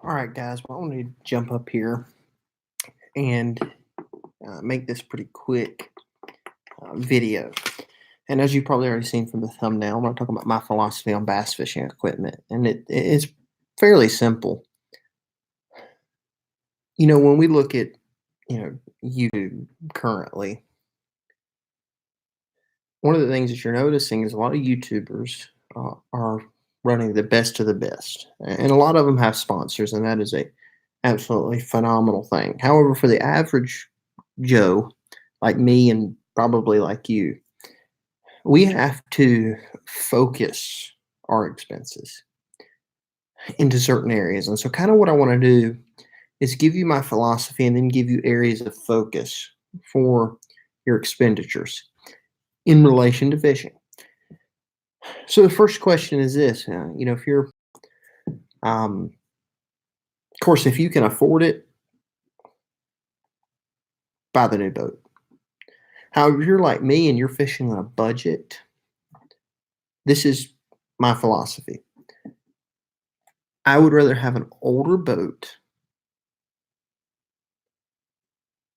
All right, guys. Well, I want to jump up here and make this pretty quick video. And as you've probably already seen from the thumbnail, I'm going to talk about my philosophy on bass fishing equipment, and it's fairly simple. When we look at YouTube currently, one of the things that you're noticing is a lot of YouTubers are running the best of the best, and a lot of them have sponsors, and that is a absolutely phenomenal thing. However, for the average Joe, like me and probably like you, we have to focus our expenses into certain areas. And so, kind of what I want to do is give you my philosophy and then give you areas of focus for your expenditures in relation to fishing. So, the first question is this: if you're, of course, if you can afford it, buy the new boat. However, if you're like me and you're fishing on a budget, this is my philosophy. I would rather have an older boat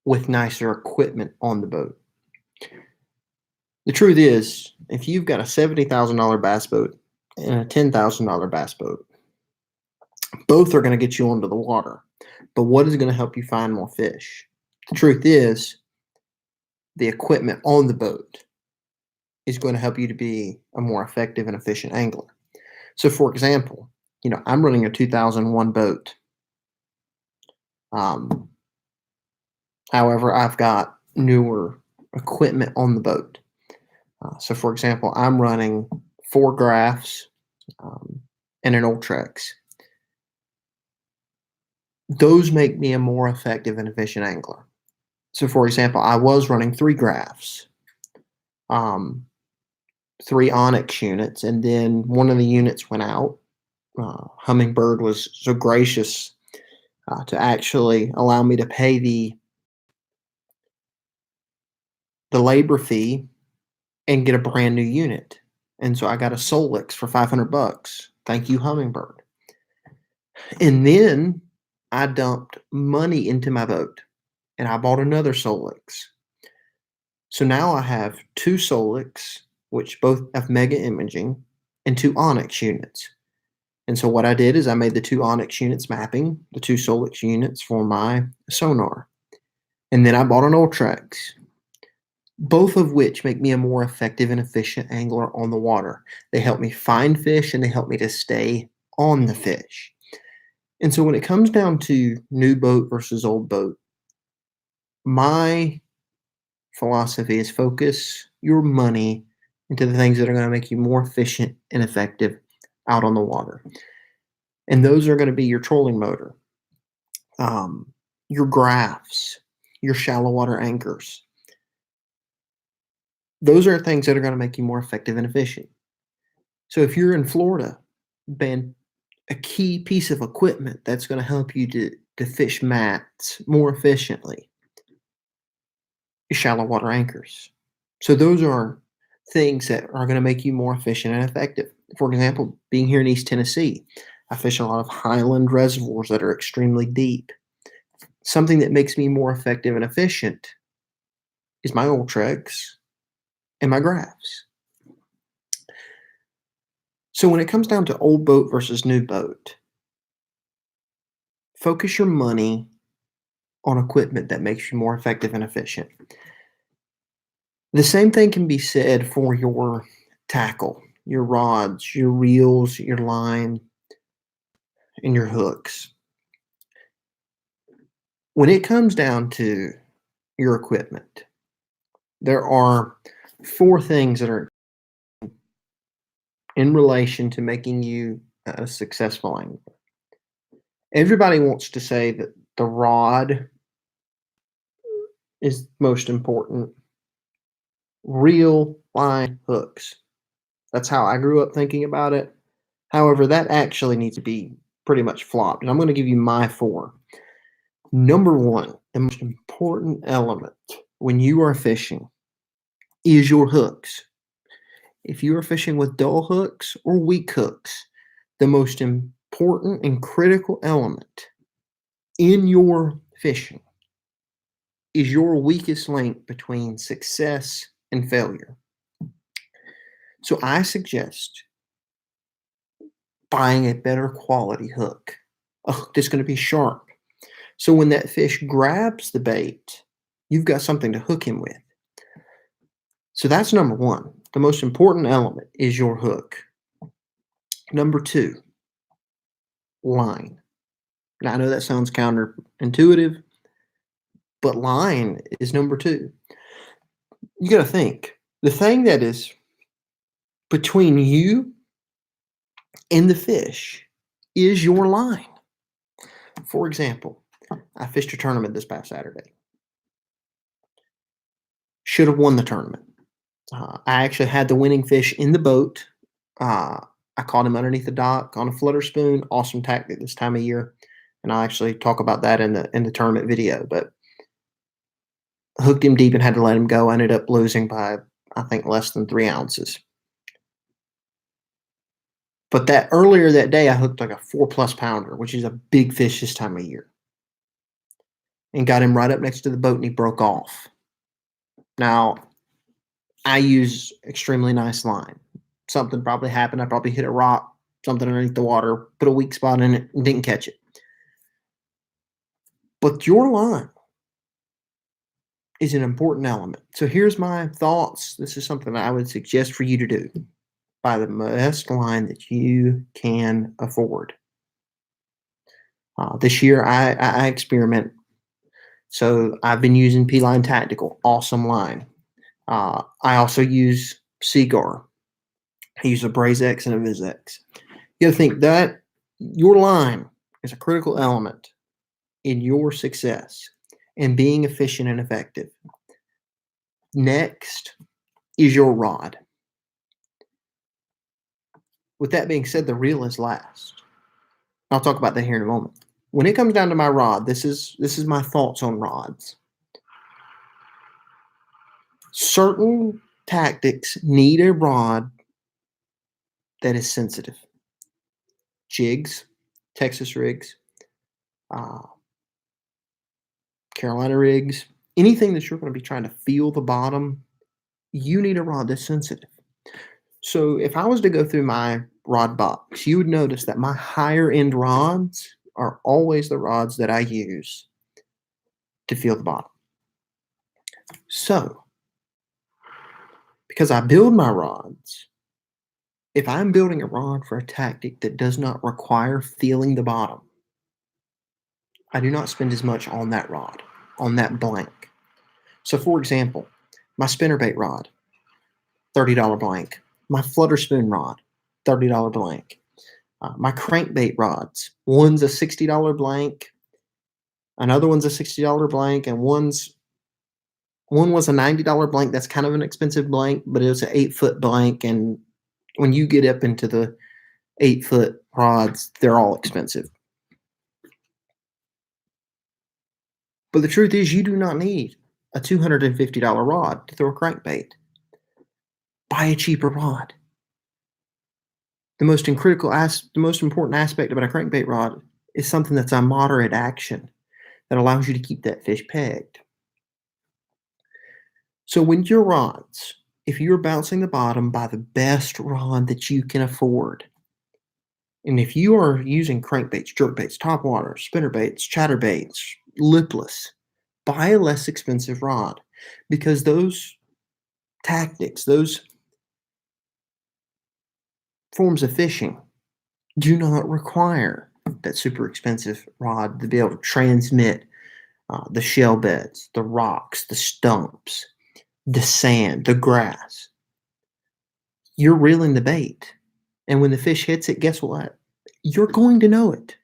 with nicer equipment on the boat. The truth is, if you've got a $70,000 bass boat and a $10,000 bass boat, both are going to get you onto the water. But what is going to help you find more fish? The truth is, the equipment on the boat is going to help you to be a more effective and efficient angler. So, for example, I'm running a 2001 boat. However, I've got newer equipment on the boat. So, for example, I'm running 4 graphs and an Ultrex. Those make me a more effective and efficient angler. So, for example, I was running 3 graphs, 3 Onyx units, and then one of the units went out. Humminbird was so gracious to actually allow me to pay the labor fee and get a brand new unit. And so I got a Solix for $500. Thank you, Humminbird. And then I dumped money into my boat and I bought another Solix. So now I have 2 Solix, which both have mega imaging, and 2 Onyx units. And so what I did is I made the 2 Onyx units mapping, the 2 Solix units for my sonar. And then I bought an Ultrex, both of which make me a more effective and efficient angler on the water. They help me find fish and they help me to stay on the fish. And so when it comes down to new boat versus old boat, my philosophy is focus your money into the things that are going to make you more efficient and effective out on the water. And those are going to be your trolling motor, your graphs, your shallow water anchors. Those are things that are going to make you more effective and efficient. So if you're in Florida, then a key piece of equipment that's going to help you to fish mats more efficiently is shallow water anchors. So those are things that are going to make you more efficient and effective. For example, being here in East Tennessee, I fish a lot of highland reservoirs that are extremely deep. Something that makes me more effective and efficient is my Ultrex and my graphs. So when it comes down to old boat versus new boat, focus your money on equipment that makes you more effective and efficient. The same thing can be said for your tackle, your rods, your reels, your line, and your hooks. When it comes down to your equipment, there are 4 things that are in relation to making you a successful angler. Everybody wants to say that the rod is most important. Reel, line, hooks. That's how I grew up thinking about it. However, that actually needs to be pretty much flopped. And I'm going to give you my 4. Number 1, the most important element when you are fishing is your hooks. If you are fishing with dull hooks or weak hooks, the most important and critical element in your fishing is your weakest link between success and failure. So I suggest buying a better quality hook, a hook that's going to be sharp. So when that fish grabs the bait, you've got something to hook him with. So that's number one. The most important element is your hook. Number two, line. Now I know that sounds counterintuitive, but line is number two. You got to think the thing that is between you and the fish is your line. For example, I fished a tournament this past Saturday. Should have won the tournament. I actually had the winning fish in the boat. I caught him underneath the dock on a flutter spoon. Awesome tactic this time of year, and I'll actually talk about that in the tournament video. But hooked him deep and had to let him go. I ended up losing by, I think, less than 3 ounces. But that earlier that day, I hooked like a 4+ pounder, which is a big fish this time of year, and got him right up next to the boat, and he broke off. Now, I use extremely nice line. Something probably happened. I probably hit a rock, something underneath the water, put a weak spot in it, and didn't catch it. But your line is an important element. So here's my thoughts. This is something I would suggest for you to do. Buy the best line that you can afford. This year, I experiment. So I've been using P-Line Tactical, awesome line. I also use Seaguar. I use a BrazeX and a VizX. You got to think that your line is a critical element in your success and being efficient and effective. Next is your rod. With that being said, the reel is last. I'll talk about that here in a moment. When it comes down to my rod, this is my thoughts on rods. Certain tactics need a rod that is sensitive. Jigs, Texas rigs, Carolina rigs, anything that you're going to be trying to feel the bottom, you need a rod that's sensitive. So if I was to go through my rod box, you would notice that my higher end rods are always the rods that I use to feel the bottom. So, because I build my rods, if I'm building a rod for a tactic that does not require feeling the bottom, I do not spend as much on that rod, on that blank. So, for example, my spinnerbait rod, $30 blank. My flutter spoon rod, $30 blank. My crankbait rods, one's a $60 blank, another one's a $60 blank, and one was a $90 blank. That's kind of an expensive blank, but it was an 8-foot blank. And when you get up into the 8-foot rods, they're all expensive. But the truth is, you do not need a $250 rod to throw a crankbait. Buy a cheaper rod. The most important aspect about a crankbait rod is something that's a moderate action that allows you to keep that fish pegged. So when your rods, if you're bouncing the bottom, buy the best rod that you can afford. And if you are using crankbaits, jerkbaits, topwaters, spinnerbaits, chatterbaits, lipless, buy a less expensive rod, because those tactics, those forms of fishing do not require that super expensive rod to be able to transmit the shell beds, the rocks, the stumps, the sand, the grass. You're reeling the bait. And when the fish hits it, guess what? You're going to know it.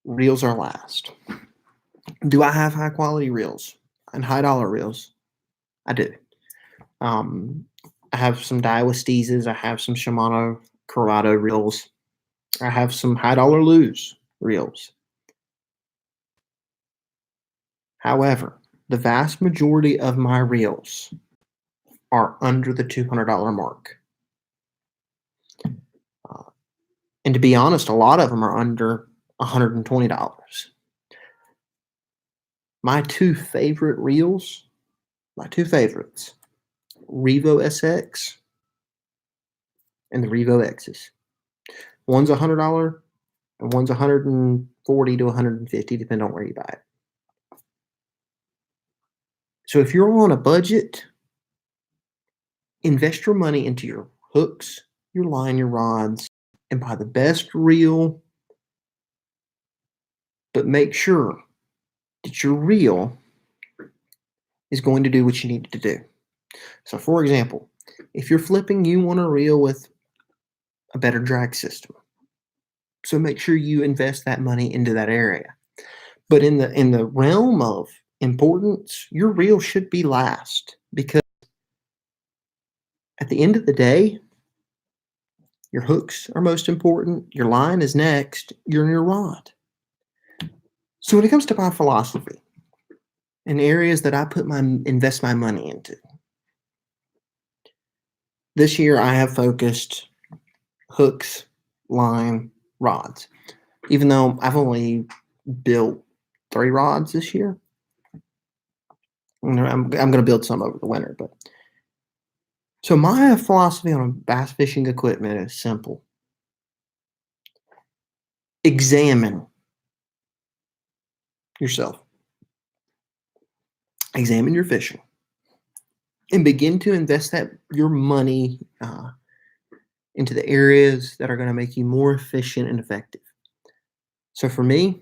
Reels are last. Do I have high quality reels and high dollar reels? I do. I have some Daiwa Steezes. I have some Shimano Corrado reels. I have some high dollar Lew's reels. However, the vast majority of my reels are under the $200 mark. And to be honest, a lot of them are under $120. My two favorite reels, my two favorites, Revo SX and the Revo X's. One's $100 and one's $140 to $150, depending on where you buy it. So if you're on a budget, invest your money into your hooks, your line, your rods, and buy the best reel. But make sure that your reel is going to do what you need it to do. So, for example, if you're flipping, you want a reel with a better drag system. So make sure you invest that money into that area. But in the realm of importance, your reel should be last, because at the end of the day, your hooks are most important, your line is next, your rod. So when it comes to my philosophy and areas that I invest my money into, this year I have focused hooks, line, rods. Even though I've only built 3 rods this year, I'm going to build some over the winter. But so my philosophy on bass fishing equipment is simple: examine yourself, examine your fishing, and begin to invest your money into the areas that are going to make you more efficient and effective. So for me,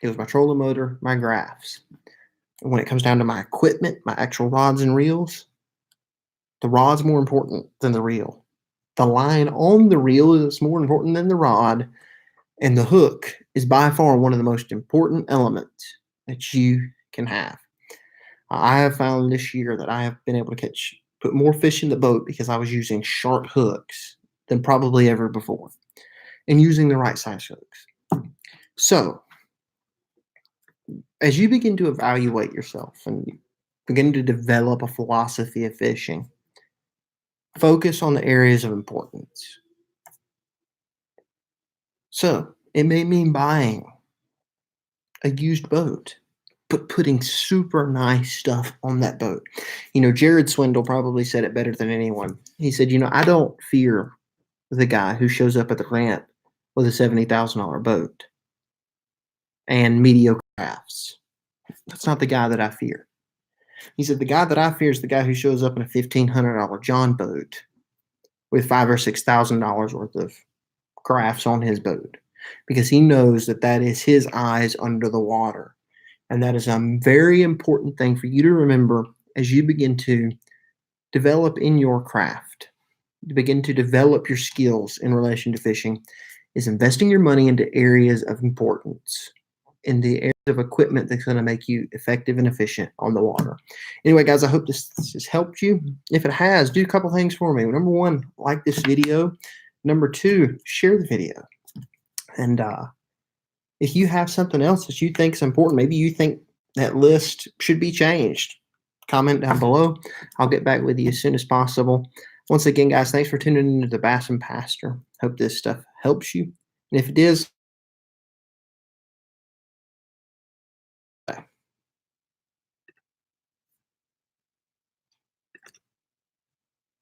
it was my trolling motor, my graphs. And when it comes down to my equipment, my actual rods and reels, the rod's more important than the reel. The line on the reel is more important than the rod, and the hook is by far one of the most important elements that you can have. I have found this year that I have been able to put more fish in the boat because I was using sharp hooks than probably ever before, and using the right size hooks. So, as you begin to evaluate yourself and begin to develop a philosophy of fishing, focus on the areas of importance. So, it may mean buying a used boat, but putting super nice stuff on that boat. Jared Swindle probably said it better than anyone. He said, I don't fear the guy who shows up at the ramp with a $70,000 boat and mediocre crafts. That's not the guy that I fear. He said, the guy that I fear is the guy who shows up in a $1,500 John boat with $5,000 or $6,000 worth of crafts on his boat, because he knows that is his eyes under the water. And that is a very important thing for you to remember as you begin to develop in your craft, to begin to develop your skills in relation to fishing, is investing your money into areas of importance, in the areas of equipment that's going to make you effective and efficient on the water. Anyway, guys, I hope this has helped you. If it has, do a couple things for me. Number 1, like this video. Number 2, share the video. And if you have something else that you think is important, maybe you think that list should be changed, comment down below. I'll get back with you as soon as possible. Once again, guys, thanks for tuning into the Bass and Pastor. Hope this stuff helps you. And if it is,